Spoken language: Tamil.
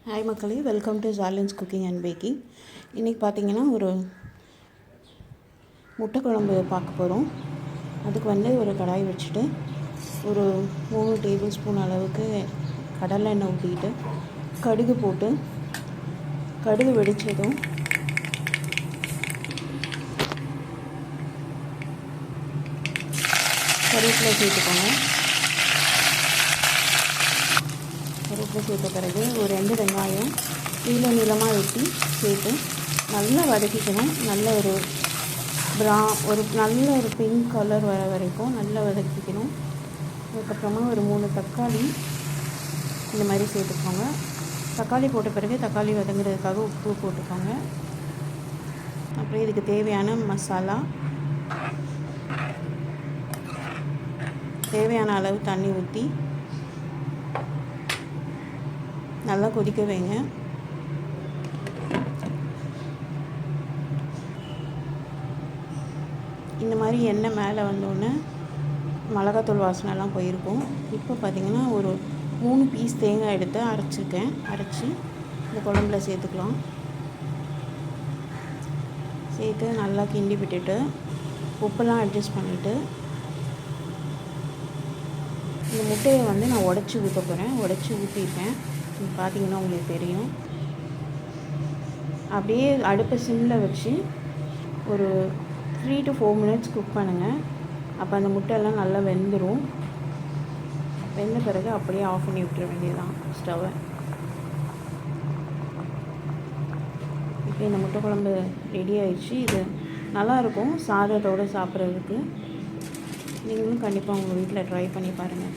ஹாய் மக்களே, welcome to Jarlin's cooking and baking. இன்றைக்கி பார்த்திங்கன்னா ஒரு முட்டை குழம்பு பார்க்க போகிறோம். அதுக்கு ஒரு கடாய் வச்சுட்டு ஒரு 3 டேபிள் ஸ்பூன் அளவுக்கு கடலை எண்ணெய் ஊற்றிட்டு கடுகு போட்டு கடுகு வெடித்ததும் கருவேப்பிலை சேர்த்துக்கோங்க. கருவேப்பிலை சேர்த்த பிறகு ஒரு 2 வெங்காயம் நீளமாக வெட்டி சேர்த்து நல்லா வதக்கிக்கணும். நல்ல ஒரு நல்ல ஒரு பிங்க் கலர் வர வரைக்கும் நல்லா வதக்கிக்கணும். அதுக்கப்புறமா ஒரு 3 தக்காளி இந்த மாதிரி சேர்த்துக்கோங்க. தக்காளி போட்ட பிறகு தக்காளி வதங்குறதுக்காக உப்பு போட்டுக்கோங்க. அப்புறம் இதுக்கு தேவையான மசாலா, தேவையான அளவு தண்ணி ஊற்றி நல்லா கொதிக்க வைங்க. இந்த மாதிரி எண்ணெய் மேலே வந்தோடனே மிளகாத்தூள் வாசனைலாம் போயிருக்கும். இப்போ பார்த்திங்கன்னா ஒரு 3 பீஸ் தேங்காய் எடுத்து அரைச்சி இந்த குழம்புல சேர்த்துக்கலாம். சேர்த்து நல்லா கிண்டி விட்டுட்டு உப்பெல்லாம் அட்ஜஸ்ட் பண்ணிவிட்டு இந்த முட்டையை நான் உடச்சி ஊற்ற போகிறேன். உடச்சி ஊற்றிருக்கேன். பார்த்திங்கன்னா உங்களுக்கு தெரியும். அப்படியே அடுப்பை சிம்மில் வச்சு ஒரு 3 to 4 மினிட்ஸ் குக் பண்ணுங்கள். அப்போ அந்த முட்டையெல்லாம் நல்லா வெந்துடும். வெந்த பிறகு அப்படியே ஆஃப் பண்ணி விட்டுற வேண்டியதுதான் ஸ்டவ்வை. இப்போ இந்த முட்டை குழம்பு ரெடி ஆயிடுச்சு. இது நல்லாயிருக்கும் சாதத்தோடு சாப்பிட்றதுக்கு. நீங்களும் கண்டிப்பாக உங்கள் வீட்டில் ட்ரை பண்ணி பாருங்கள்.